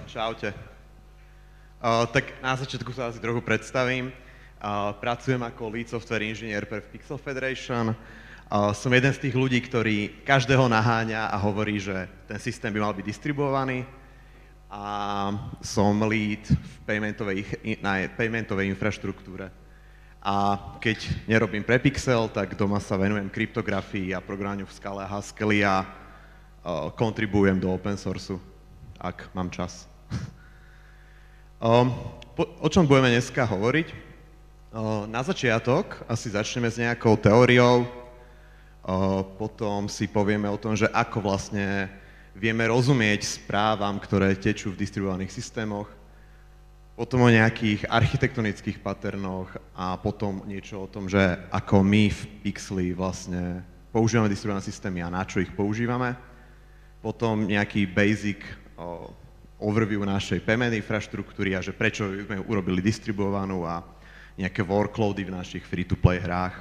Čaute. Tak na začiatku sa asi trochu predstavím. Pracujem ako lead software inžinier pre Pixel Federation. Som jeden z tých ľudí, ktorý každého naháňa a hovorí, že ten systém by mal byť distribuovaný. A som lead na paymentovej infraštruktúre. A keď nerobím pre Pixel, tak doma sa venujem kryptografii a programovaniu v Scale a Haskelli a kontribujem do open sourceu, ak mám čas. O čom budeme dneska hovoriť? Na začiatok asi začneme s nejakou teóriou, potom si povieme o tom, že ako vlastne vieme rozumieť správam, ktoré tečú v distribuovaných systémoch, potom o nejakých architektonických paternoch a potom niečo o tom, že ako my v Pixli vlastne používame distribuované systémy a na čo ich používame. Potom nejaký basic overview našej payment infraštruktúry a že prečo sme urobili distribuovanú a nejaké workloady v našich free-to-play hrách.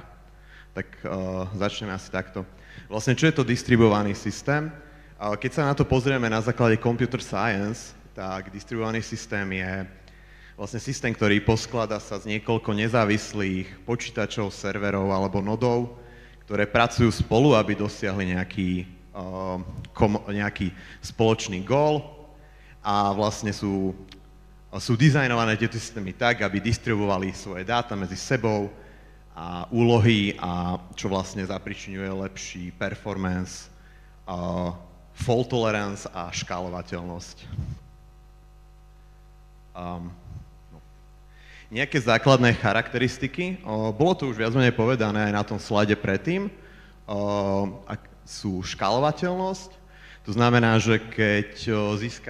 Tak začneme asi takto. Vlastne, čo je to distribuovaný systém? Keď sa na to pozrieme na základe computer science, tak distribuovaný systém je vlastne systém, ktorý poskladá sa z niekoľko nezávislých počítačov, serverov alebo nodov, ktoré pracujú spolu, aby dosiahli nejaký spoločný goal a vlastne sú dizajnované tieto systémy tak, aby distribuovali svoje dáta medzi sebou a úlohy a čo vlastne zapričňuje lepší performance, fault tolerance a škálovateľnosť. Nejaké základné charakteristiky, bolo to už viac menej povedané aj na tom slide predtým, sú škálovateľnosť. To znamená, že keď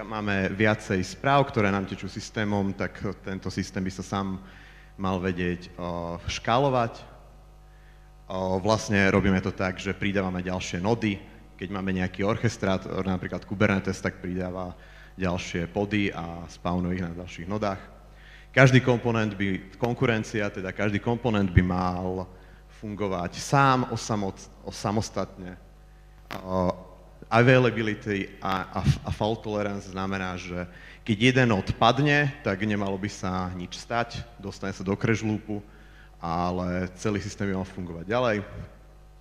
máme viacej správ, ktoré nám tečú systémom, tak tento systém by sa sám mal vedieť škálovať. Vlastne robíme to tak, že pridávame ďalšie nody. Keď máme nejaký orchestrátor, napríklad Kubernetes, tak pridáva ďalšie pody a spawnuje ich na ďalších nodách. Každý komponent každý komponent by mal fungovať sám, samostatne. Availability a fault tolerance znamená, že keď jeden node padne, tak nemalo by sa nič stať, dostane sa do crash loopu, ale celý systém by mal fungovať ďalej.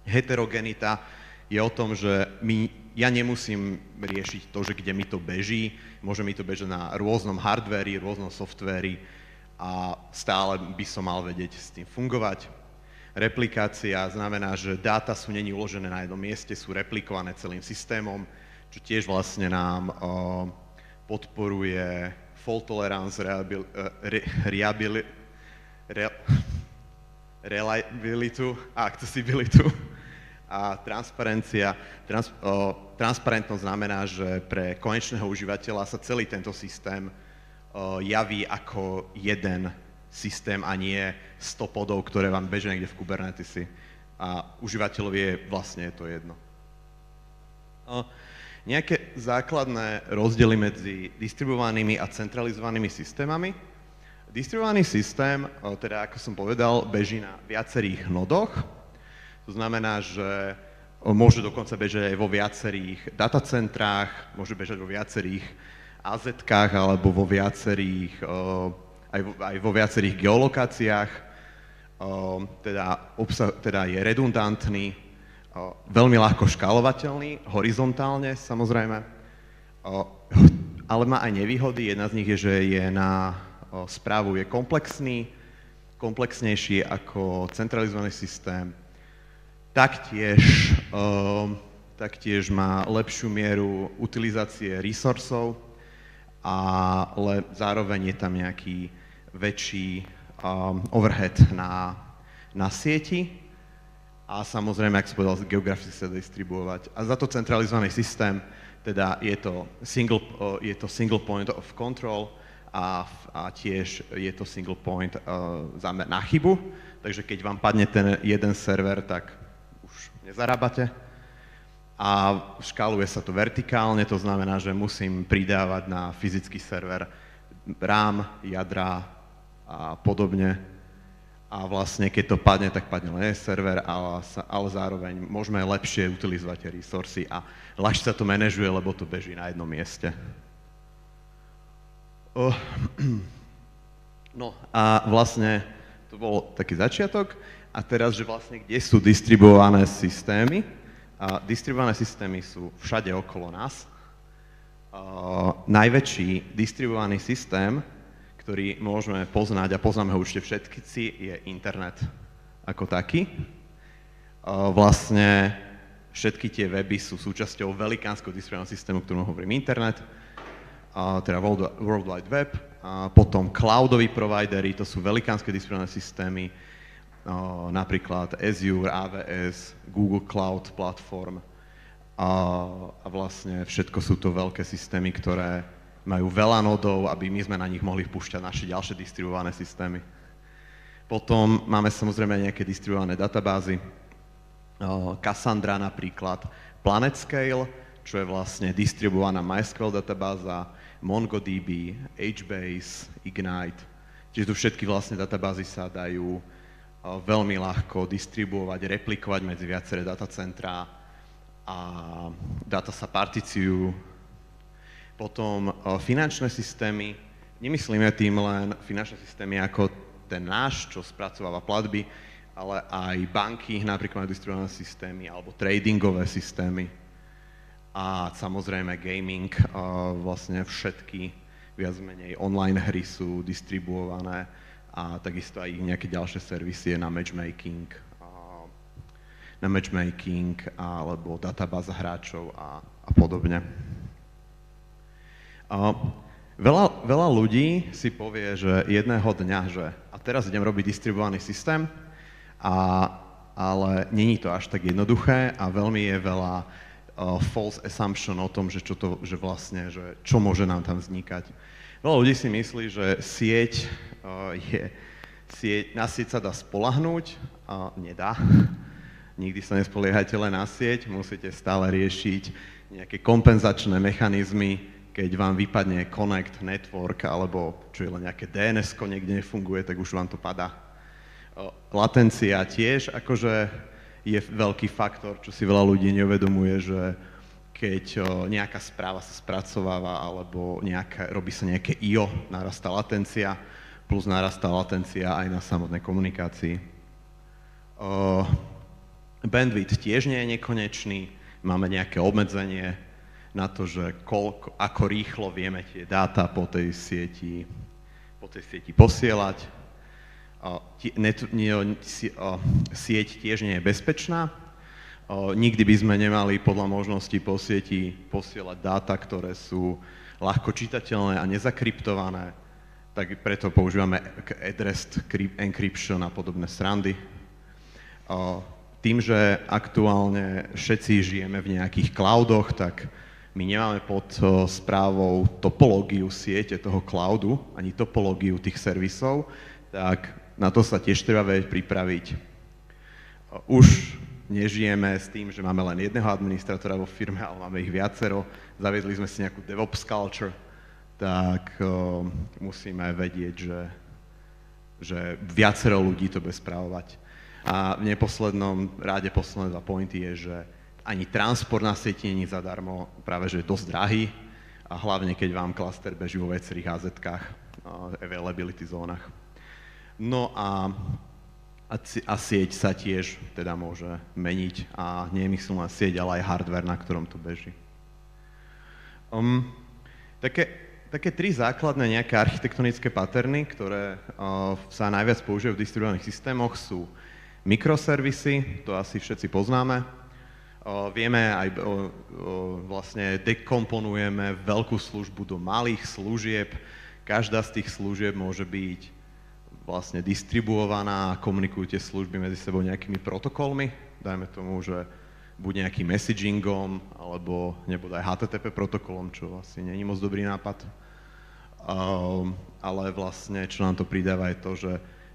Heterogenita je o tom, že ja nemusím riešiť to, že kde mi to beží, môže mi to bežať na rôznom hardvéri, rôznom softvéri a stále by som mal vedieť s tým fungovať. Replikácia znamená, že dáta sú není uložené na jednom mieste, sú replikované celým systémom, čo tiež vlastne nám podporuje fault tolerance, reliability a accessibility a transparencia. Transparentnosť znamená, že pre konečného užívateľa sa celý tento systém javí ako jeden systém a nie 100 podov, ktoré vám bežia niekde v Kubernetesi. A užívateľovi je vlastne to jedno. Nejaké základné rozdiely medzi distribuovanými a centralizovanými systémami. Distribuovaný systém, teda ako som povedal, beží na viacerých nodoch. To znamená, že môže dokonca bežať aj vo viacerých datacentrách, môže bežať vo viacerých AZ-kách alebo vo viacerých aj vo viacerých geolokáciách, teda je redundantný, veľmi ľahko škálovateľný, horizontálne samozrejme, ale má aj nevýhody. Jedna z nich je, že je na správu je komplexnejší ako centralizovaný systém. Taktiež má lepšiu mieru utilizácie resursov, ale zároveň je tam nejaký väčší overhead na sieti a samozrejme, ak som povedal, geograficky sa distribuovať. A za to centralizovaný systém, teda je to single point of control a tiež je to single point na chybu, takže keď vám padne ten jeden server, tak už nezarábate. A škáluje sa to vertikálne, to znamená, že musím pridávať na fyzický server RAM, jadra a podobne. A vlastne, keď to padne, tak padne len server, ale zároveň môžeme lepšie utilizovať tie resursy a ľahšie sa to manažuje, lebo to beží na jednom mieste. Oh, no a vlastne to bol taký začiatok a teraz, že vlastne kde sú distribuované systémy? A distribuované systémy sú všade okolo nás. Najväčší distribuovaný systém, ktorý môžeme poznať a poznáme ho určite všetci, je internet ako taký. Vlastne všetky tie weby sú súčasťou velikánskeho distribuovaného systému, ktorému hovorím internet, teda World Wide Web, a potom cloudoví providery, to sú velikánske distribuované systémy, napríklad Azure, AWS, Google Cloud Platform a vlastne všetko sú to veľké systémy, ktoré majú veľa nodov, aby my sme na nich mohli vpúšťať naše ďalšie distribuované systémy. Potom máme samozrejme nejaké distribuované databázy, Cassandra napríklad, PlanetScale, čo je vlastne distribuovaná MySQL databáza, MongoDB, HBase, Ignite. Čiže tu všetky vlastne databázy sa dajú veľmi ľahko distribuovať, replikovať medzi viaceré datacentrá a dáta sa particujú. Potom finančné systémy, nemyslíme tým len finančné systémy ako ten náš, čo spracováva platby, ale aj banky napríklad majú distribuované systémy alebo tradingové systémy. A samozrejme gaming, vlastne všetky viac menej online hry sú distribuované a takisto aj nejaké ďalšie servisy na matchmaking alebo databáza hráčov a podobne. Veľa ľudí si povie, že jedného dňa, že a teraz idem robiť distribuovaný systém, ale není to až tak jednoduché a veľmi je veľa false assumption o tom, že čo môže nám tam vznikať. Veľa ľudí si myslí, že na sieť sa dá spoľahnúť, nedá. Nikdy sa nespoliehajte len na sieť, musíte stále riešiť nejaké kompenzačné mechanizmy, keď vám vypadne connect, network, alebo čo je len nejaké DNS-ko niekde nefunguje, tak už vám to padá. Latencia tiež, akože je veľký faktor, čo si veľa ľudí neuvedomuje, že keď nejaká správa sa spracováva alebo robí sa nejaké I/O, narastá latencia, plus narastá latencia aj na samotnej komunikácii. Bandwidth tiež nie je nekonečný, máme nejaké obmedzenie na to, že ako rýchlo vieme tie dáta po tej sieti posielať. Sieť tiež nie je bezpečná. Nikdy by sme nemali podľa možností po sieti posielať dáta, ktoré sú ľahko čitateľné a nezakryptované, tak preto používame addressed encryption a podobné srandy. Tým, že aktuálne všetci žijeme v nejakých cloudoch, tak my nemáme pod správou topológiu siete toho cloudu, ani topológiu tých servisov, tak na to sa tiež treba vedieť pripraviť. Už nežijeme s tým, že máme len jedného administratora vo firme, ale máme ich viacero. Zaviedli sme si nejakú DevOps culture, tak musíme vedieť, že viacero ľudí to bude správovať. A v neposlednom rade posledné 2 pointy je, že ani transport na sieti nie je zadarmo, práve že je dosť drahý a hlavne keď vám klaster beží vo viacerých AZ-kách, availability zónach. No a sieť sa tiež teda môže meniť a nie je myslím len sieť, ale aj hardware, na ktorom to beží. Také 3 základné nejaké architektonické patterny, ktoré sa najviac používajú v distribuovaných systémoch sú mikroservisy, to asi všetci poznáme. Vieme aj vlastne dekomponujeme veľkú službu do malých služieb. Každá z tých služieb môže byť vlastne distribuovaná a komunikujú tie služby medzi sebou nejakými protokolmi. Dajme tomu, že buď nejakým messagingom, alebo nebude aj HTTP protokolom, čo asi není moc dobrý nápad. Ale vlastne, čo nám to pridáva, je to, že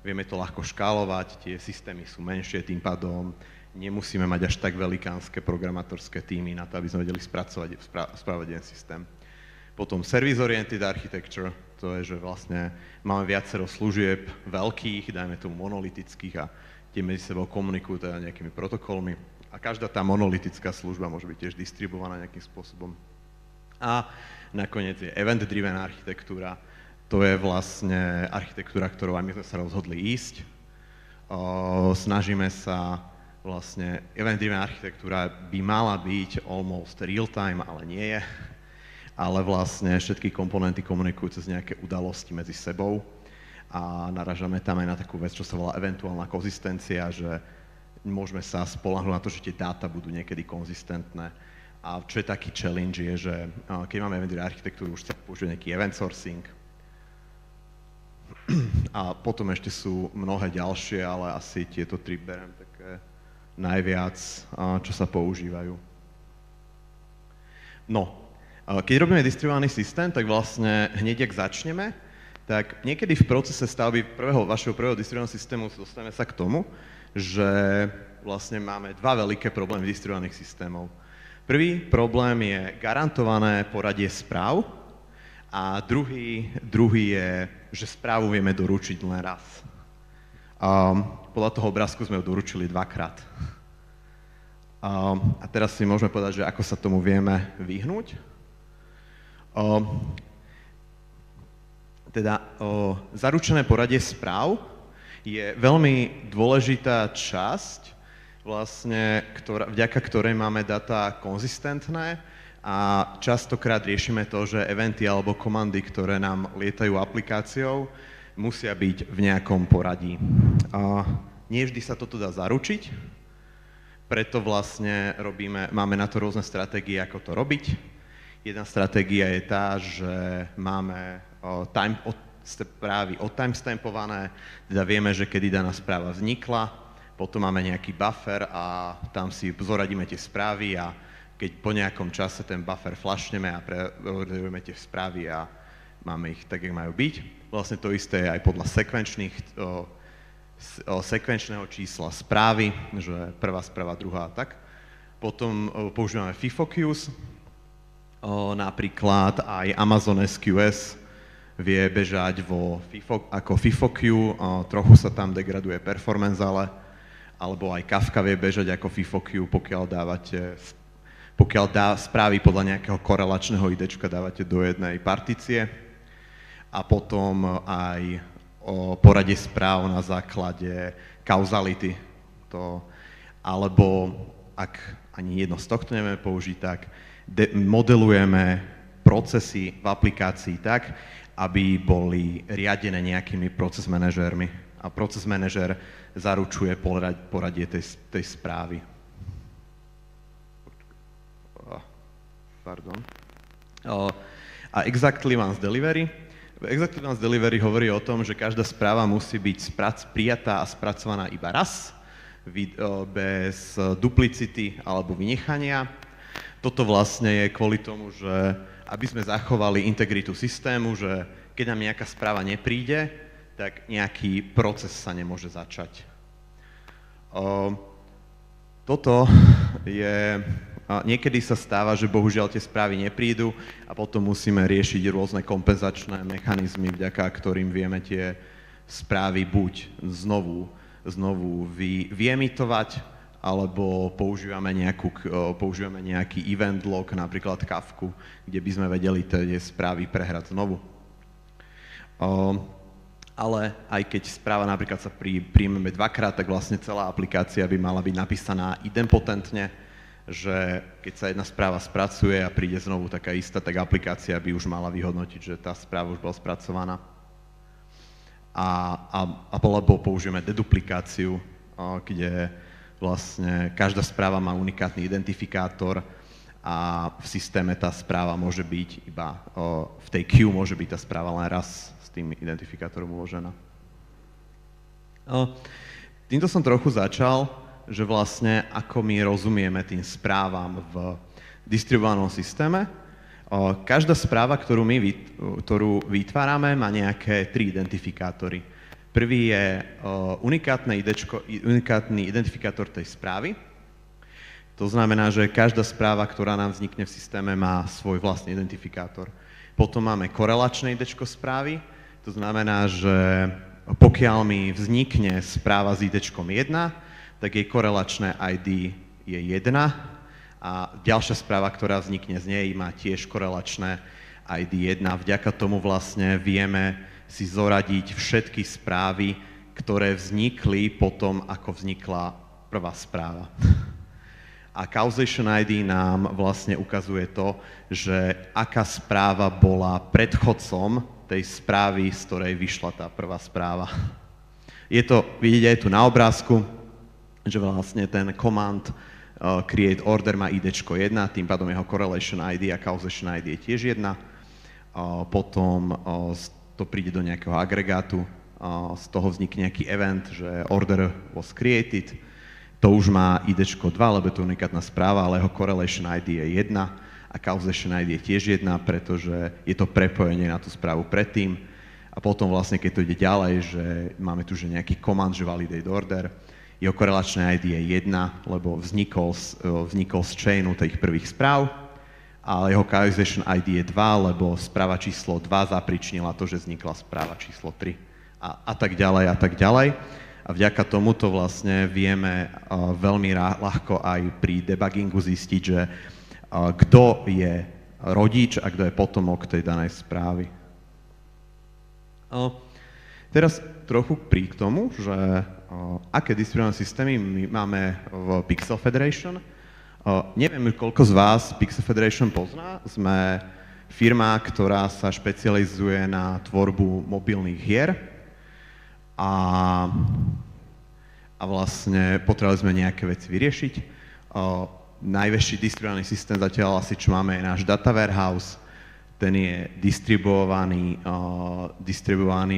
vieme to ľahko škálovať, tie systémy sú menšie, tým pádom nemusíme mať až tak velikánske programátorské týmy na to, aby sme vedeli správať jeden systém. Potom service-oriented architecture, to je, že vlastne máme viacero služieb veľkých, dajme tomu monolitických a tie medzi sebou komunikujú teda nejakými protokolmi a každá tá monolitická služba môže byť tiež distribuovaná nejakým spôsobom. A nakoniec je event-driven architektúra, To je vlastne architektúra, ktorou aj my sme sa rozhodli ísť. Snažíme sa vlastne, event-driven architektúra by mala byť almost real-time, ale nie je. Ale vlastne všetky komponenty komunikujú cez nejaké udalosti medzi sebou a naražame tam aj na takú vec, čo sa volá eventuálna konzistencia, že môžeme sa spoľahnúť na to, že tie dáta budú niekedy konzistentné. A čo je taký challenge je, že keď máme event-driven architektúru, už sa použije nejaký event sourcing. A potom ešte sú mnohé ďalšie, ale asi tieto tri beriem také najviac, čo sa používajú. No, keď robíme distribuovaný systém, tak vlastne hneď, ak začneme, tak niekedy v procese stavby vašeho prvého distribuovaného systému dostaneme sa k tomu, že vlastne máme dva veľké problémy distribuovaných systémov. Prvý problém je garantované poradie správ a druhý je, že správu vieme doručiť len raz. Podľa toho obrázku sme ju doručili dvakrát. A teraz si môžeme povedať, že ako sa tomu vieme vyhnúť. Zaručené poradie správ je veľmi dôležitá časť, vlastne, vďaka ktorej máme data konzistentné a častokrát riešime to, že eventy alebo komandy, ktoré nám lietajú aplikáciou, musia byť v nejakom poradí. Nie vždy sa toto dá zaručiť, preto vlastne máme na to rôzne stratégie, ako to robiť. Jedna stratégia je tá, že máme správy odtimestampované, teda vieme, že kedy daná správa vznikla, potom máme nejaký buffer a tam si zoradíme tie správy a keď po nejakom čase ten buffer flashneme a preorderujeme tie správy a máme ich tak, jak majú byť. Vlastne to isté je aj podľa sekvenčného čísla správy, že prvá správa, druhá a tak. Potom používame FIFO queues, napríklad aj Amazon SQS vie bežať ako FIFO queue, trochu sa tam degraduje performance, alebo aj Kafka vie bežať ako FIFO queue, pokiaľ správy podľa nejakého korelačného IDčka dávate do jednej partície. A potom aj o porade správ na základe kauzality. Alebo ak ani jedno z tohto nevieme použiť, tak modelujeme procesy v aplikácii tak, aby boli riadené nejakými proces manažérmi. A proces manažer zaručuje poradie tej správy. A Exactly Once Delivery. Exactly Once Delivery hovorí o tom, že každá správa musí byť prijatá a spracovaná iba raz, bez duplicity alebo vynechania. Toto vlastne je kvôli tomu, že aby sme zachovali integritu systému, že keď nám nejaká správa nepríde, tak nejaký proces sa nemôže začať. Toto je... Niekedy sa stáva, že bohužiaľ tie správy neprídu a potom musíme riešiť rôzne kompenzačné mechanizmy, vďaka ktorým vieme tie správy buď znovu vyemitovať, alebo používame nejaký event log, napríklad Kafku, kde by sme vedeli tie správy prehrať znovu. Ale aj keď správa napríklad sa príjmeme dvakrát, tak vlastne celá aplikácia by mala byť napísaná idempotentne, že keď sa jedna správa spracuje a príde znovu taká istá, tak aplikácia by už mala vyhodnotiť, že tá správa už bola spracovaná. Alebo použijeme deduplikáciu, kde vlastne každá správa má unikátny identifikátor a v systéme tá správa môže byť iba, v tej queue môže byť tá správa len raz s tým identifikátorom uložená. Týmto som trochu začal, že vlastne ako my rozumieme tým správam v distribuovanom systéme. Každá správa, ktorú vytvárame, má nejaké 3 identifikátory. Prvý je unikátny identifikátor tej správy. To znamená, že každá správa, ktorá nám vznikne v systéme, má svoj vlastný identifikátor. Potom máme korelačné IDčko správy. To znamená, že pokiaľ mi vznikne správa s IDčkom 1, tak jej korelačné ID je 1 a ďalšia správa, ktorá vznikne z nej, má tiež korelačné ID 1. Vďaka tomu vlastne vieme si zoradiť všetky správy, ktoré vznikli potom, ako vznikla prvá správa. A Causation ID nám vlastne ukazuje to, že aká správa bola predchodcom tej správy, z ktorej vyšla tá prvá správa. Je to, vidíte aj tu na obrázku, že vlastne ten command create order má IDčko 1, tým pádom jeho correlation ID a causation ID je tiež 1. Potom to príde do nejakého agregátu, z toho vznikne nejaký event, že order was created. To už má IDčko 2, lebo to je unikátna správa, ale jeho correlation ID je 1 a causation ID je tiež 1, pretože je to prepojenie na tú správu predtým. A potom vlastne, keď to ide ďalej, že máme tu že nejaký command, že validate order, jeho korelačné ID je 1, lebo vznikol z chainu tých prvých správ, ale jeho causation ID je 2, lebo správa číslo 2 zapričnila to, že vznikla správa číslo 3 a tak ďalej a tak ďalej. A vďaka tomuto vlastne vieme veľmi ľahko aj pri debuggingu zistiť, že kto je rodič a kto je potomok tej danej správy. Teraz trochu k tomu, že aké distribuované systémy my máme v Pixel Federation. Neviem, koľko z vás Pixel Federation pozná. Sme firma, ktorá sa špecializuje na tvorbu mobilných hier a vlastne potrebovali sme nejaké veci vyriešiť. Najväčší distribuovaný systém zatiaľ asi, čo máme, je náš data warehouse. Ten je distribuovaný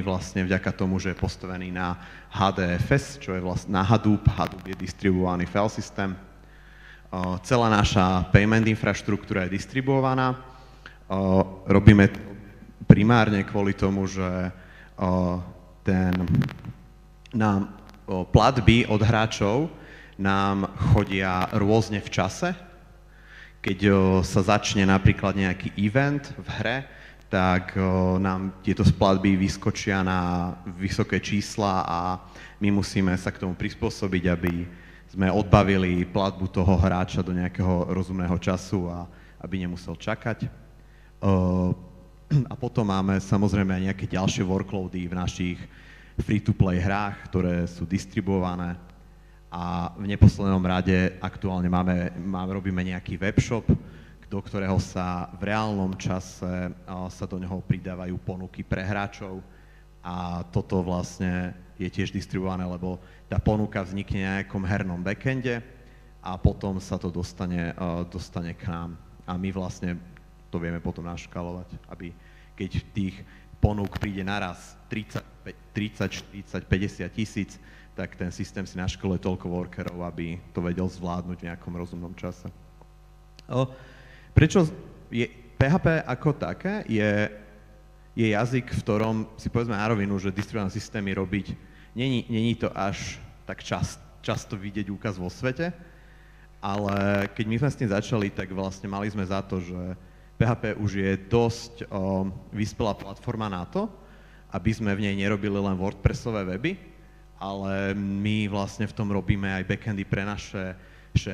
vlastne vďaka tomu, že je postavený na HDFS, čo je vlastne na Hadoop. Hadoop je distribuovaný file systém. Celá naša payment infraštruktúra je distribuovaná. Robíme to primárne kvôli tomu, že platby od hráčov nám chodia rôzne v čase. Keď sa začne napríklad nejaký event v hre, tak nám tieto platby vyskočia na vysoké čísla a my musíme sa k tomu prispôsobiť, aby sme odbavili platbu toho hráča do nejakého rozumného času a aby nemusel čakať. A potom máme samozrejme aj nejaké ďalšie workloady v našich free-to-play hrách, ktoré sú distribuované. A v neposlednom rade aktuálne robíme nejaký webshop, do ktorého sa v reálnom čase sa do neho pridávajú ponuky pre hráčov a toto vlastne je tiež distribuované, lebo tá ponuka vznikne v nejakom hernom backende a potom sa to dostane k nám. A my vlastne to vieme potom naškalovať, aby keď tých ponúk príde naraz 30, 40, 50 tisíc, tak ten systém si naškoluje toľko workerov, aby to vedel zvládnuť v nejakom rozumnom čase. Prečo je PHP ako také je jazyk, v ktorom si povedzme na rovinu, že distribuované systémy robiť není to až tak často vidieť úkaz vo svete, ale keď my sme s tým začali, tak vlastne mali sme za to, že PHP už je dosť vyspelá platforma na to, aby sme v nej nerobili len WordPressové weby, ale my vlastne v tom robíme aj backendy pre naše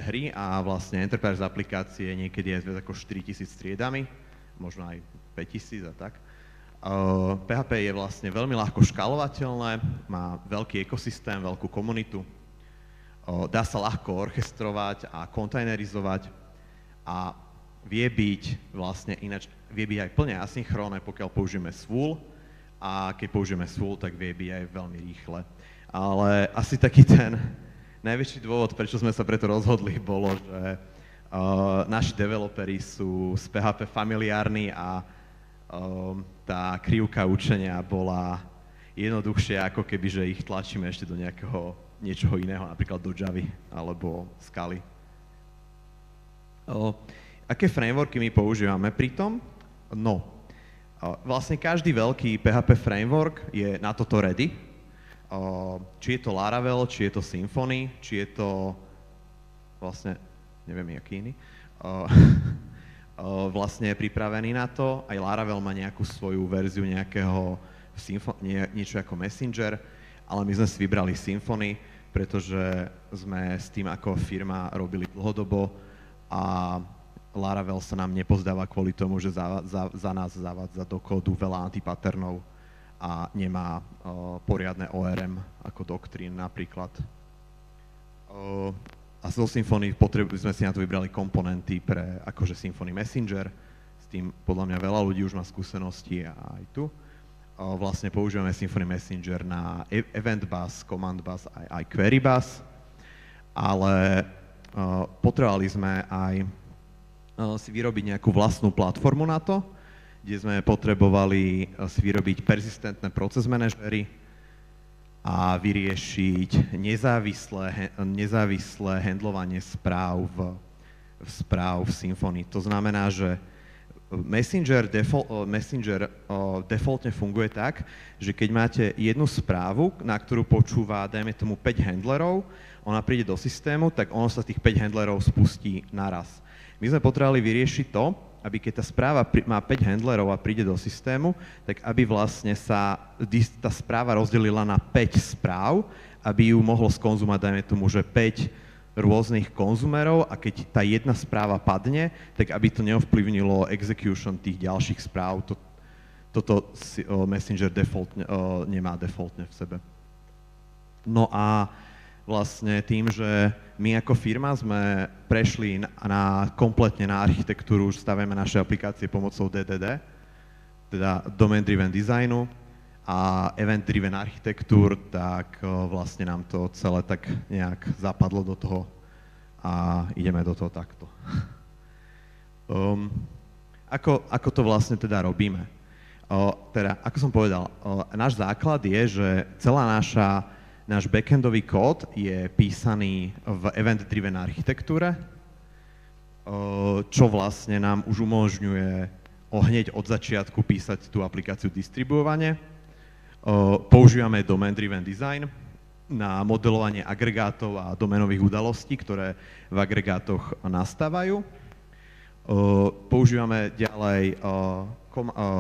hry a vlastne enterprise aplikácie niekedy aj viac ako 4000 striedami, možno aj 5000 a tak. PHP je vlastne veľmi ľahko škálovateľné, má veľký ekosystém, veľkú komunitu, dá sa ľahko orchestrovať a kontejnerizovať a vie byť aj plne asynchrónne, pokiaľ použijeme Swole a keď použijeme Swole, tak vie byť aj veľmi rýchle. Ale asi taký ten najväčší dôvod, prečo sme sa preto rozhodli, bolo, že naši developeri sú s PHP familiárni a tá krivka učenia bola jednoduchšia, ako keby, že ich tlačíme ešte do niečoho iného, napríklad do Javy alebo Scaly. Aké frameworky my používame pri tom? No, vlastne každý veľký PHP framework je na toto ready. Či je to Laravel, či je to Symfony, či je to vlastne, neviem, jaký iný, vlastne je pripravený na to. Aj Laravel má nejakú svoju verziu niečo ako Messenger, ale my sme si vybrali Symfony, pretože sme s tým ako firma robili dlhodobo a Laravel sa nám nepozdáva kvôli tomu, že za nás zavádza do kódu veľa antipatternov a nemá poriadne ORM ako Doctrine napríklad. A zo Symfony sme si na to vybrali komponenty pre akože Symfony Messenger. S tým podľa mňa veľa ľudí už má skúsenosti aj tu. Vlastne používame Symfony Messenger na Event Bus, Command Bus, aj Query Bus, ale potrebovali sme aj si vyrobiť nejakú vlastnú platformu na to, kde sme potrebovali si vyrobiť persistentné proces manažery a vyriešiť nezávislé handlovanie správ v Symfony. To znamená, že Messenger defaultne funguje tak, že keď máte jednu správu, na ktorú počúva, dajme tomu 5 handlerov, ona príde do systému, tak ono sa tých 5 handlerov spustí naraz. My sme potrebovali vyriešiť to, aby keď tá správa má 5 handlerov a príde do systému, tak aby vlastne sa tá správa rozdelila na 5 správ, aby ju mohlo skonzumovať, dajme tomu, že 5 rôznych konzumerov a keď tá jedna správa padne, tak aby to neovplyvnilo execution tých ďalších správ. Toto Messenger nemá defaultne v sebe. No a vlastne tým, že my ako firma sme prešli kompletne na architektúru, už stavíme naše aplikácie pomocou DDD, teda Domain Driven Designu a Event Driven Architecture, tak vlastne nám to celé tak nejak zapadlo do toho a ideme do toho takto. Ako to vlastne teda robíme? Teda, ako som povedal, náš základ je, že náš backendový kód je písaný v event-driven architektúre, čo vlastne nám už umožňuje hneď od začiatku písať tú aplikáciu distribuovane. Používame domain-driven design na modelovanie agregátov a doménových udalostí, ktoré v agregátoch nastávajú. Používame ďalej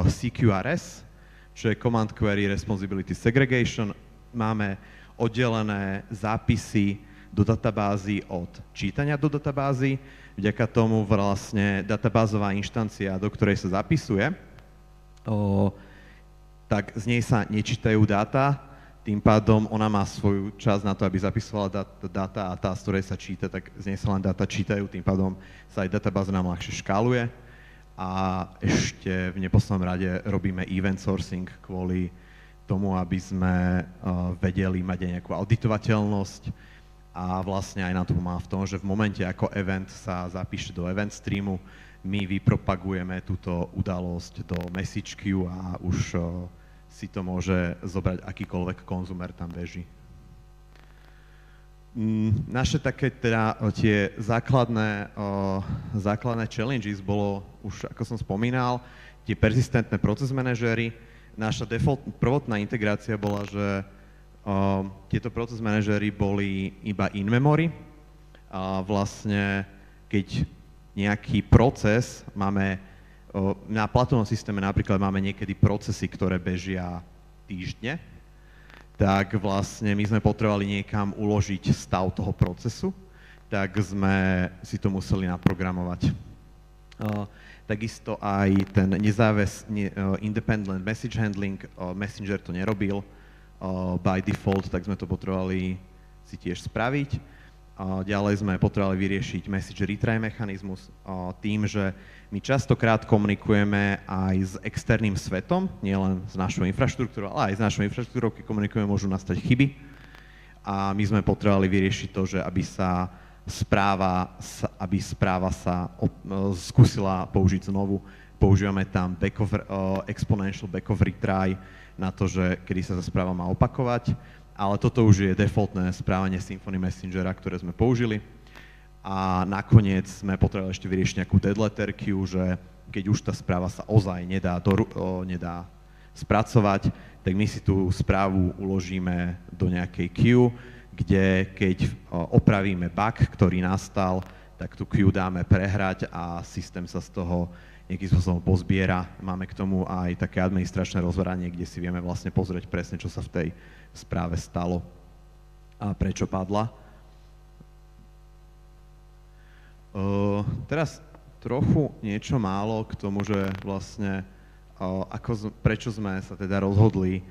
CQRS, čo je Command Query Responsibility Segregation. Máme oddelené zápisy do databázy od čítania do databázy. Vďaka tomu vlastne databázová inštancia, do ktorej sa zapisuje, tak z nej sa nečítajú dáta, tým pádom ona má svoju časť na to, aby zapisovala dáta a tá, z ktorej sa číta, tak z nej sa len dáta čítajú, tým pádom sa aj databáza nám ľahšie škáluje. A ešte v neposlednom rade robíme event sourcing kvôli tomu, aby sme vedeli mať aj nejakú auditovateľnosť a vlastne aj nám to pomáha v tom, že v momente, ako event sa zapíše do event streamu, my vypropagujeme túto udalosť do message queue a už si to môže zobrať akýkoľvek konzumer tam beží. Naše také teda tie základné challenges bolo už, ako som spomínal, tie persistentné proces manažery. Naša prvotná integrácia bola, že tieto proces manažery boli iba in memory. A vlastne, keď nejaký proces máme, na platovnom systéme napríklad máme niekedy procesy, ktoré bežia týždne, tak vlastne my sme potrebovali niekam uložiť stav toho procesu, tak sme si to museli naprogramovať. Takisto aj ten independent message handling, Messenger to nerobil by default, tak sme to potrebovali si tiež spraviť. Ďalej sme potrebovali vyriešiť message retry mechanizmus tým, že my častokrát komunikujeme aj s externým svetom, nielen s našou infraštruktúrou, ale aj s našou infraštruktúrou, keď komunikujeme, môžu nastať chyby. A my sme potrebovali vyriešiť to, že aby správa sa skúsila použiť znovu. Používame tam exponential back of retry na to, že kedy sa tá správa má opakovať. Ale toto už je defaultné správanie Symfony Messengera, ktoré sme použili. A nakoniec sme potrebovali ešte vyriešiť nejakú dead letter queue, že keď už tá správa sa ozaj nedá spracovať, tak my si tú správu uložíme do nejakej queue, kde keď opravíme bug, ktorý nastal, tak tú queue dáme prehrať a systém sa z toho nejakým spôsobom pozbiera. Máme k tomu aj také administračné rozhranie, kde si vieme vlastne pozrieť presne, čo sa v tej správe stalo a prečo padla. Teraz trochu niečo málo k tomu, že vlastne prečo sme sa teda rozhodli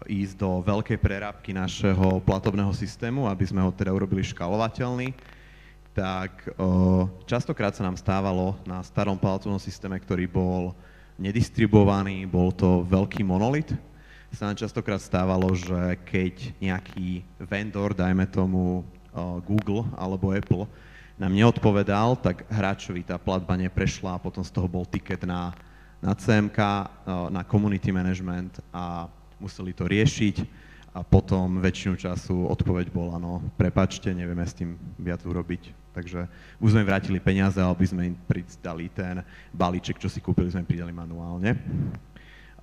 ísť do veľkej prerábky našeho platobného systému, aby sme ho teda urobili škálovateľný, tak častokrát sa nám stávalo na starom platobnom systéme, ktorý bol nedistribuovaný, bol to veľký monolit, sa nám častokrát stávalo, že keď nejaký vendor, dajme tomu Google alebo Apple, nám neodpovedal, tak hráčovi tá platba neprešla a potom z toho bol ticket na CMK, na community management a museli to riešiť a potom väčšinu času odpoveď bola, no prepáčte, nevieme s tým viac urobiť. Takže už sme vrátili peniaze, aby sme im pridali ten balíček, čo si kúpili, sme pridali manuálne.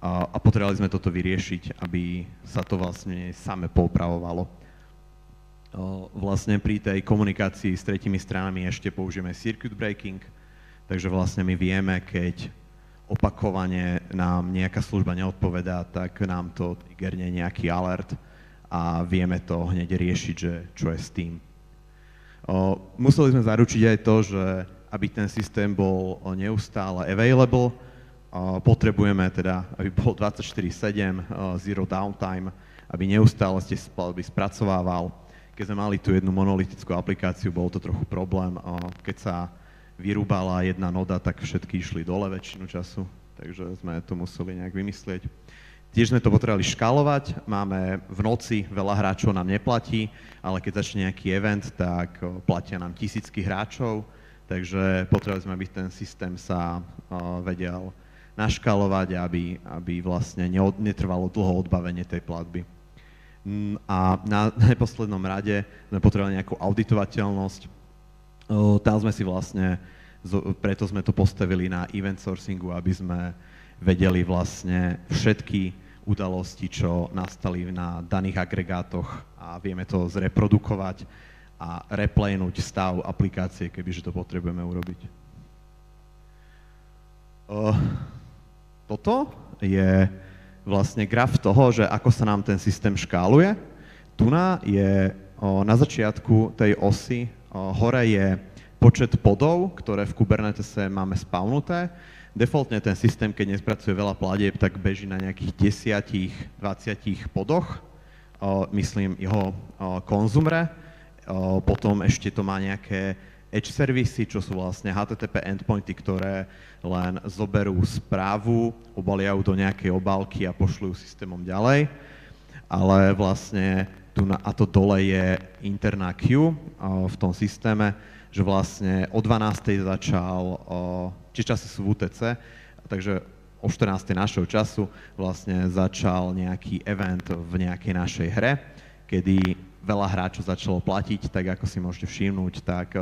A potrebovali sme toto vyriešiť, aby sa to vlastne same poopravovalo. Vlastne pri tej komunikácii s tretími stranami ešte použijeme circuit breaking, takže vlastne my vieme, keď opakovane nám nejaká služba neodpovedá, tak nám to triggerne nejaký alert a vieme to hneď riešiť, že čo je s tým. Museli sme zaručiť aj to, že aby ten systém bol neustále available, potrebujeme teda, aby bol 24/7, zero downtime, aby neustále ste platby spracovával. Keď sme mali tú jednu monolitickú aplikáciu, bol to trochu problém. Keď sa vyrúbala jedna noda, tak všetky išli dole väčšinu času, takže sme to museli nejak vymyslieť. Tiež sme to potrebovali škálovať, máme v noci, veľa hráčov nám neplatí, ale keď začne nejaký event, tak platia nám tisícky hráčov, takže potrebovali sme, aby ten systém sa vedel naškálovať, aby vlastne netrvalo dlho odbavenie tej platby. A na neposlednom rade sme potrebovali nejakú auditovateľnosť. Tam sme si vlastne, preto sme to postavili na event sourcingu, aby sme vedeli vlastne všetky udalosti, čo nastali na daných agregátoch a vieme to zreprodukovať a replaynúť stav aplikácie, kebyže to potrebujeme urobiť. Toto je vlastne graf toho, že ako sa nám ten systém škáluje. Tuná je na začiatku tej osy, hore je počet podov, ktoré v Kubernetese máme spawnuté. Defaultne ten systém, keď nespracuje veľa platieb, tak beží na nejakých 10-20 podoch, myslím jeho konzumre. Potom ešte to má nejaké edge servisy, čo sú vlastne HTTP endpointy, ktoré len zoberú správu, obaliajú do nejakej obálky a pošľujú systémom ďalej. Ale vlastne a to dole je interná queue v tom systéme, že vlastne o 12. začal, či časy sú v UTC, takže o 14. našeho času vlastne začal nejaký event v nejakej našej hre, kedy veľa hráčov začalo platiť, tak ako si môžete všimnúť, tak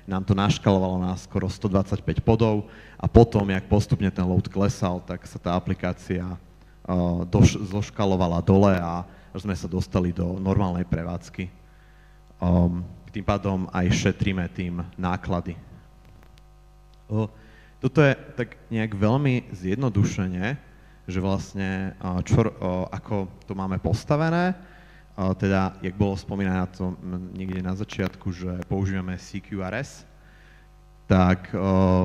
nám to naškalovalo na skoro 125 podov a potom, jak postupne ten load klesal, tak sa tá aplikácia zoškalovala dole a sme sa dostali do normálnej prevádzky. Tým pádom aj šetríme tým náklady. Toto je tak nejak veľmi zjednodušene, že vlastne ako to máme postavené, teda, jak bolo spomínané na to niekde na začiatku, že používame CQRS, tak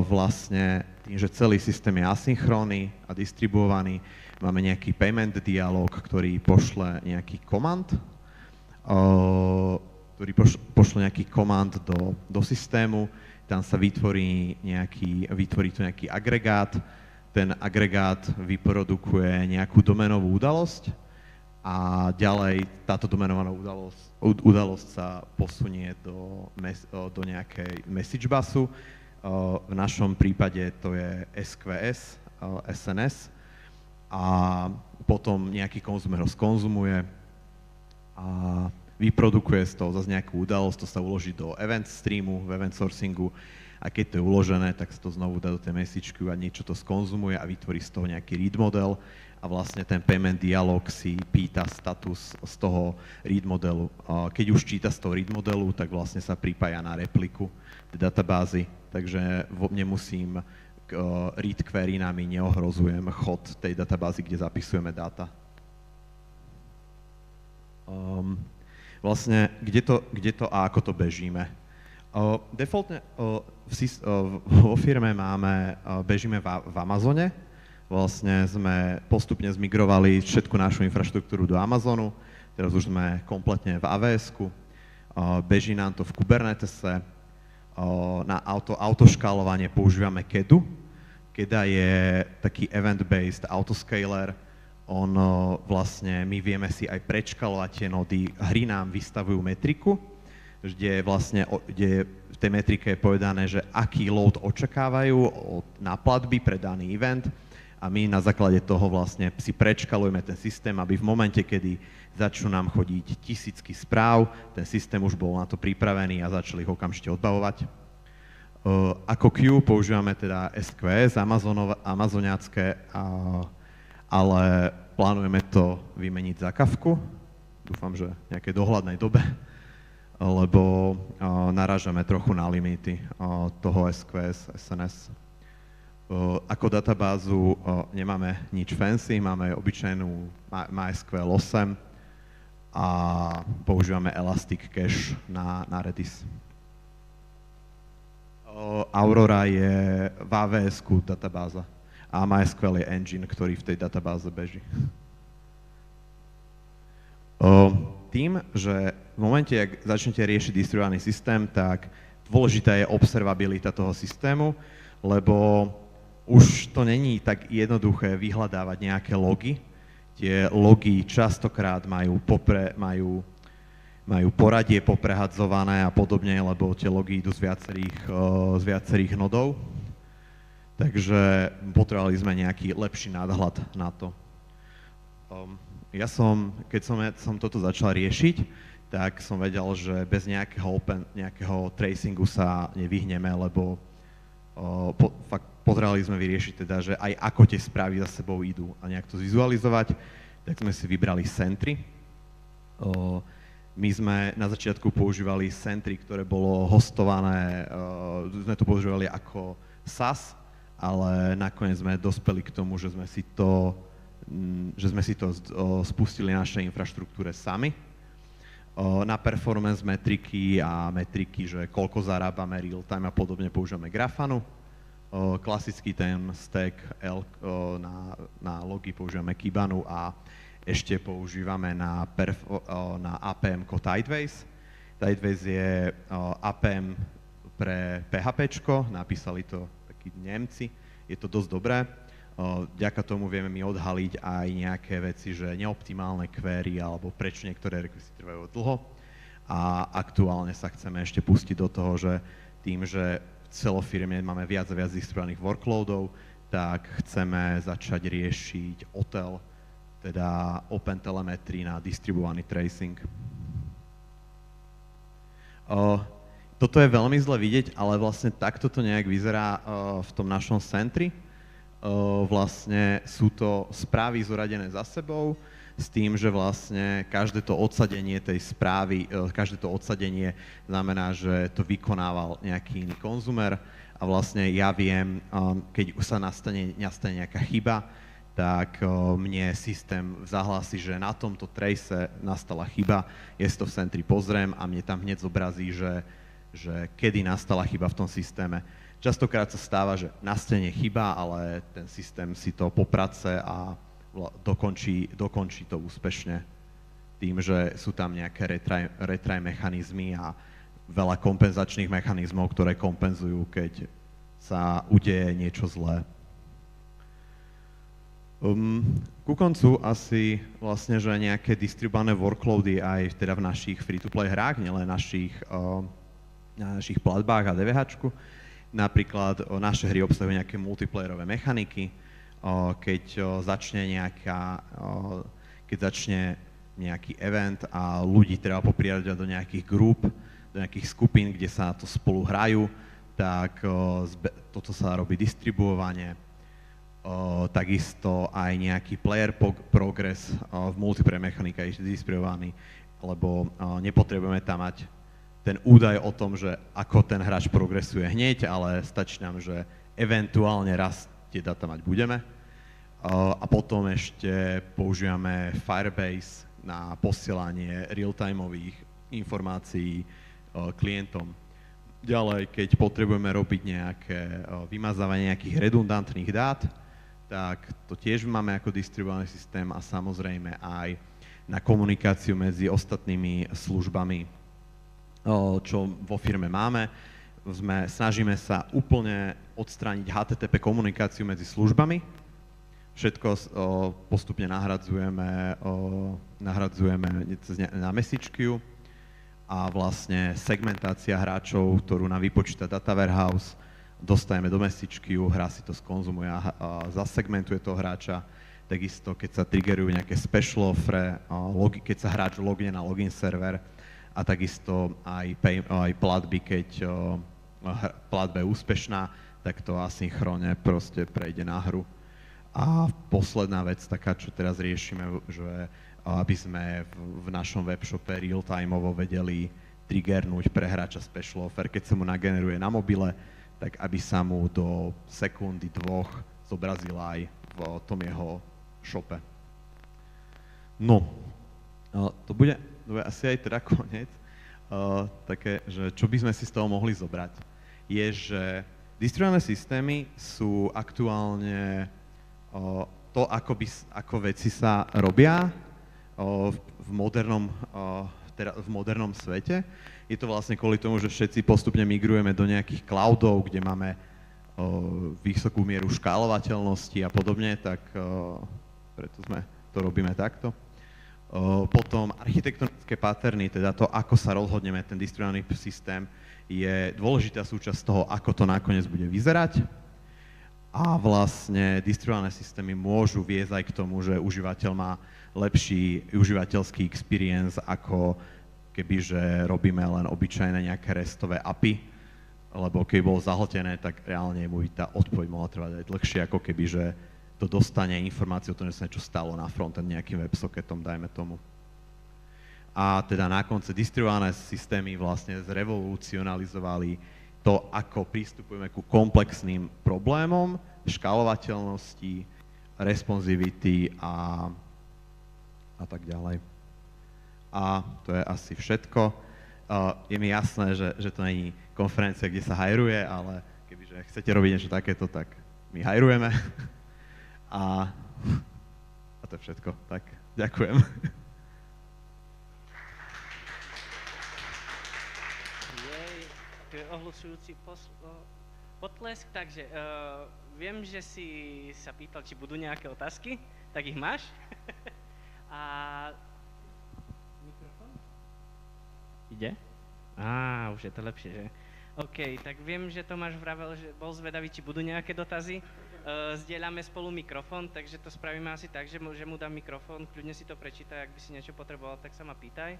vlastne tým, že celý systém je asynchrónny a distribuovaný, máme nejaký payment dialog, ktorý pošle nejaký komand, do systému, tam sa vytvorí tu nejaký agregát, ten agregát vyprodukuje nejakú doménovú udalosť a ďalej táto doménová udalosť sa posunie do nejakej message busu. V našom prípade to je SQS, SNS a potom nejaký konzumer ho skonzumuje a vyprodukuje z toho zase nejakú udalosť, to sa uloží do event streamu, v event sourcingu a keď to je uložené, tak sa to znovu dá do tej message queue a niečo to skonzumuje a vytvorí z toho nejaký read model a vlastne ten payment dialog si pýta status z toho read modelu. Keď už číta z toho read modelu, tak vlastne sa pripája na repliku tej databázy, takže nemusím read query-nami neohrozujem chod tej databázy, kde zapisujeme dáta. Vlastne, kde to a ako to bežíme. Defaultne vo firme bežíme v Amazone. Vlastne sme postupne zmigrovali všetku našu infraštruktúru do Amazonu. Teraz už sme kompletne v AWS-ku. Beží nám to v Kubernetese. Na autoškálovanie používame Kedu. Keda je taký event-based autoscaler. Vlastne my vieme si aj prečkalovať tie nody. Hry nám vystavujú metriku, kde v tej metrike je povedané, že aký load očakávajú na platby pre daný event a my na základe toho vlastne si prečkalujeme ten systém, aby v momente, kedy začnú nám chodiť tisícky správ, ten systém už bol na to pripravený a začali ho okamžite odbavovať. Ako queue používame teda SQS, amazoniacké, ale plánujeme to vymeniť za Kafku. Dúfam, že v nejakej dohľadnej dobe, lebo narážame trochu na limity toho SQS, SNS. Ako databázu nemáme nič fancy, máme obyčajnú MySQL 8 a používame Elastic Cache na Redis. Aurora je v AWS-ku databáza a MySQL je engine, ktorý v tej databáze beží. Tým, že v momente, ak začnete riešiť distribuovaný systém, tak dôležitá je observabilita toho systému, lebo už to není tak jednoduché vyhľadávať nejaké logy. Tie logy častokrát majú poradie poprehadzované a podobne, lebo tie logy idú z viacerých nodov. Takže potrebovali sme nejaký lepší nadhľad na to. Keď som toto začal riešiť, tak som vedel, že bez nejakého tracingu sa nevyhneme, lebo fakt potrebovali sme vyriešiť teda, že aj ako tie správy za sebou idú a nejak to zvizualizovať, tak sme si vybrali Sentry. My sme na začiatku používali Sentry, ktoré bolo hostované, sme to používali ako SaaS, ale nakoniec sme dospeli k tomu, že sme si to spustili na našej infraštruktúre sami. Na performance metriky a metriky, že koľko zarábame real-time a podobne, používame Grafanu. Klasický ten stack na logy používame Kibanu a ešte používame na APM-ko Tideways. Tideways je APM pre PHPčko, napísali to takí Nemci, je to dosť dobré. Vďaka tomu vieme my odhaliť aj nejaké veci, že neoptimálne query alebo prečo niektoré requesty trvajú dlho. A aktuálne sa chceme ešte pustiť do toho, že tým, že v celofirme máme viac a viac distribuovaných workloadov, tak chceme začať riešiť OTel, teda Open Telemetry na distribuovaný tracing. Toto je veľmi zle vidieť, ale vlastne takto to nejak vyzerá v tom našom Sentry. Vlastne sú to správy zoradené za sebou s tým, že vlastne každé to odsadenie tej správy, každé to odsadenie znamená, že to vykonával nejaký iný konzumer a vlastne ja viem, keď už sa nastane nejaká chyba, tak mne systém zahlási, že na tomto trace nastala chyba, ja si to v Sentry pozriem a mne tam hneď zobrazí, že kedy nastala chyba v tom systéme. Častokrát sa stáva, že nastane chyba, ale ten systém si to poprace a dokončí to úspešne tým, že sú tam nejaké retry mechanizmy a veľa kompenzačných mechanizmov, ktoré kompenzujú, keď sa udeje niečo zlé. Ku koncu asi vlastne, že nejaké distribuované workloady aj teda v našich free-to-play hrách, nielen na našich platbách a DVHčku. Napríklad naše hry obsahujú nejaké multiplayerové mechaniky, keď začne nejaký event a ľudí treba popriradiť do nejakých grup, do nejakých skupín, kde sa to spolu hrajú, tak toto sa robí distribuovanie. Takisto aj nejaký player progress v multiplayer mechanika je distribuovaný, lebo nepotrebujeme tam mať ten údaj o tom, že ako ten hráč progresuje hneď, ale stačí nám, že eventuálne raz tie data mať budeme. A potom ešte používame Firebase na posielanie real-timeových informácií klientom. Ďalej, keď potrebujeme robiť nejaké vymazávanie nejakých redundantných dát, tak to tiež máme ako distribuovaný systém a samozrejme aj na komunikáciu medzi ostatnými službami, čo vo firme máme. Snažíme sa úplne odstrániť HTTP komunikáciu medzi službami. Všetko postupne nahradzujeme na message queue a vlastne segmentácia hráčov, ktorú nám vypočíta Data Warehouse, dostajeme do message queue, hra si to skonzumuje a zasegmentuje toho hráča. Takisto, keď sa triggerujú nejaké special offer, keď sa hráč logne na login server a takisto aj platby, keď platba je úspešná, tak to asynchrónne proste prejde na hru. A posledná vec taká, čo teraz riešime, že aby sme v našom webshope real-timeovo vedeli triggernúť pre hráča special offer, keď sa mu nageneruje na mobile, tak aby sa mu do sekundy, dvoch zobrazila aj v tom jeho shope. No, to bude asi aj teda koniec. Také, že čo by sme si z toho mohli zobrať, je, že distribuované systémy sú aktuálne to, ako veci sa robia v modernom svete. Je to vlastne kvôli tomu, že všetci postupne migrujeme do nejakých cloudov, kde máme vysokú mieru škálovateľnosti a podobne, tak preto sme to robíme takto. Potom architektonické patterny, teda to, ako sa rozhodneme ten distribuovaný systém, je dôležitá súčasť toho, ako to nakoniec bude vyzerať. A vlastne distribuované systémy môžu viesť aj k tomu, že užívateľ má lepší užívateľský experience, ako kebyže robíme len obyčajné nejaké restové API, lebo keby bolo zahltené, tak reálne mu by tá odpoveď mohla trvať aj dlhšie, ako kebyže to dostane informáciu o tom, že sa niečo stalo na frontend nejakým websocketom, dajme tomu. A teda na konci distribuované systémy vlastne zrevolucionalizovali to, ako pristupujeme ku komplexným problémom, škálovateľnosti, responsivity a tak ďalej. A to je asi všetko. Je mi jasné, že to není konferencia, kde sa hajruje, ale kebyže chcete robiť niečo takéto, tak my hajrujeme. A to je všetko. Tak, ďakujem. Ohlusujúci potlesk, takže viem, že si sa pýtal, či budú nejaké otázky, tak ich máš. A mikrofón? Ide? Už je to lepšie, že? OK, tak viem, že Tomáš vravel, že bol zvedavý, či budú nejaké dotazy. Zdieľame spolu mikrofón, takže to spravíme asi tak, že mu dám mikrofón, kľudne si to prečítaj, ak by si niečo potreboval, tak sa ma pýtaj.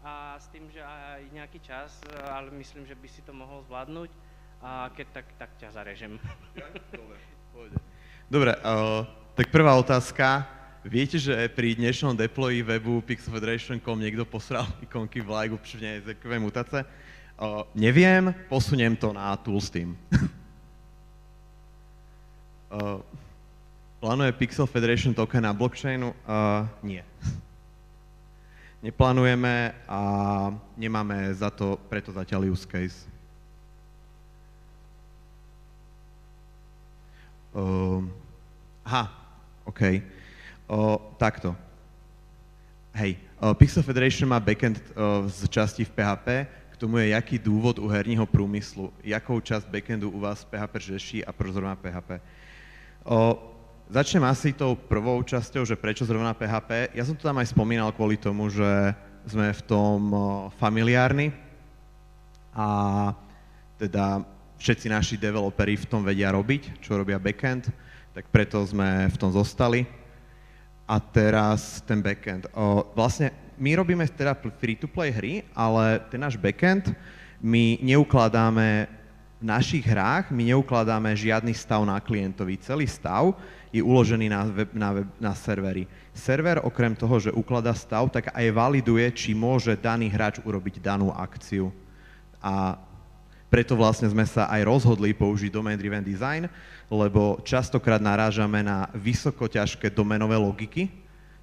A s tým, že aj nejaký čas, ale myslím, že by si to mohol zvládnuť a keď tak ťa zarežem. Dobre, tak prvá otázka. Viete, že pri dnešnom deployi webu pixelfederation.com niekto posral ikonky v live pri jazykové mutace? Neviem, posuniem to na Toolsteam. Plánuje Pixel Federation token na blockchainu? Nie. Neplánujeme a nemáme za to, preto zatiaľ use case. OK. Takto. Hej, Pixel Federation má backend z časti v PHP, k tomu je jaký dôvod u herního průmyslu, jakou časť backendu u vás PHP řeší a proč zrovna PHP. Začnem asi tou prvou časťou, že prečo zrovna PHP. Ja som to tam aj spomínal kvôli tomu, že sme v tom familiárni a teda všetci naši developeri v tom vedia robiť, čo robia backend, tak preto sme v tom zostali. A teraz ten backend. Vlastne my robíme teda free-to-play hry, ale ten náš backend my neukladáme v našich hrách, my neukladáme žiadny stav na klientovi. Celý stav je uložený na serveri. Server okrem toho, že ukladá stav, tak aj validuje, či môže daný hráč urobiť danú akciu. A preto vlastne sme sa aj rozhodli použiť domain-driven design, lebo častokrát narážame na vysoko ťažké domenové logiky,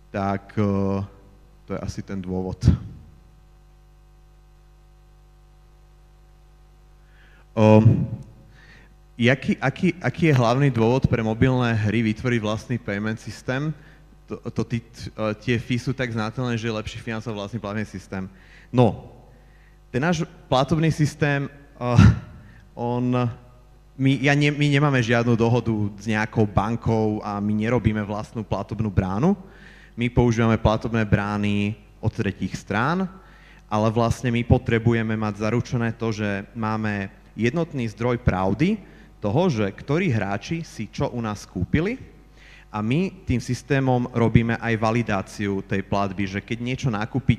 tak to je asi ten dôvod. O, aký je hlavný dôvod pre mobilné hry vytvoriť vlastný payment systém? Tie fee sú tak znátelné, že je lepší financovať vlastný platobný systém. No, ten náš platobný systém, my nemáme žiadnu dohodu s nejakou bankou a my nerobíme vlastnú platobnú bránu. My používame platobné brány od tretích strán, ale vlastne my potrebujeme mať zaručené to, že máme jednotný zdroj pravdy toho, že ktorí hráči si čo u nás kúpili, a my tým systémom robíme aj validáciu tej platby, že keď niečo nakúpi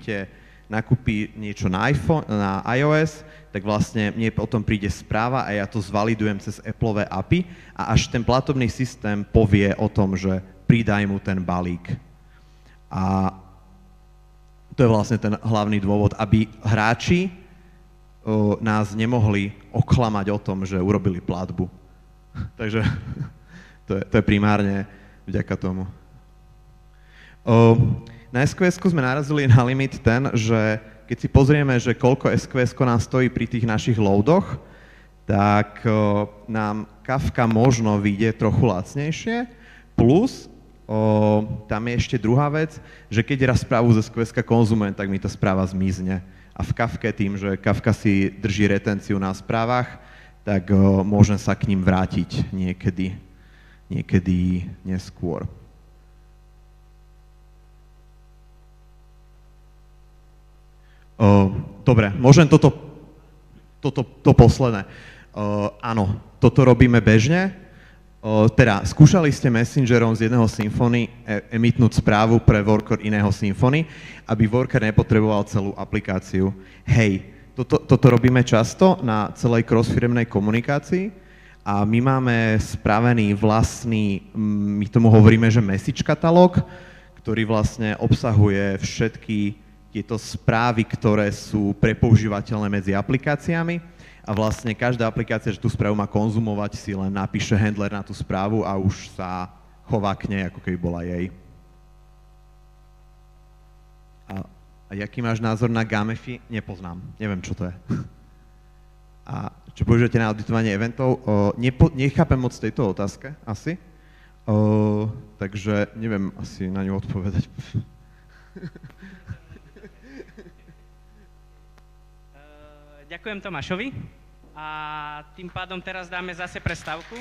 niečo na iOS, tak vlastne mne potom príde správa a ja to zvalidujem cez Appleové API a až ten platobný systém povie o tom, že pridaj mu ten balík. A to je vlastne ten hlavný dôvod, aby hráči nás nemohli oklamať o tom, že urobili platbu. Takže to je primárne vďaka tomu. Na SQS-ku sme narazili na limit ten, že keď si pozrieme, že koľko SQS-ko nám stojí pri tých našich loadoch, tak nám Kafka možno vyjde trochu lacnejšie, plus tam je ešte druhá vec, že keď raz správu z SQS-ka konzumujem, tak mi tá správa zmizne. A v Kafke tým, že Kafka si drží retenciu na správach, tak môžem sa k ním vrátiť niekedy neskôr. Dobre, môžem toto posledné. Áno, toto robíme bežne. Teda, skúšali ste Messengerom z jedného Symfony emitnúť správu pre worker iného Symfony, aby worker nepotreboval celú aplikáciu. Hej, toto robíme často na celej cross-firemnej komunikácii. A my máme spravený vlastný, my tomu hovoríme, že message katalóg, ktorý vlastne obsahuje všetky tieto správy, ktoré sú prepoužívateľné medzi aplikáciami. A vlastne každá aplikácia, že tú správu má konzumovať, si len napíše handler na tú správu a už sa chová k nej, ako keby bola jej. A jaký máš názor na Gamify? Nepoznám, neviem, čo to je. A čo používate na auditovanie eventov? Nechápem moc tejto otázke, asi. Takže neviem asi na ňu odpovedať. Ďakujem Tomášovi a tým pádom teraz dáme zase prestávku.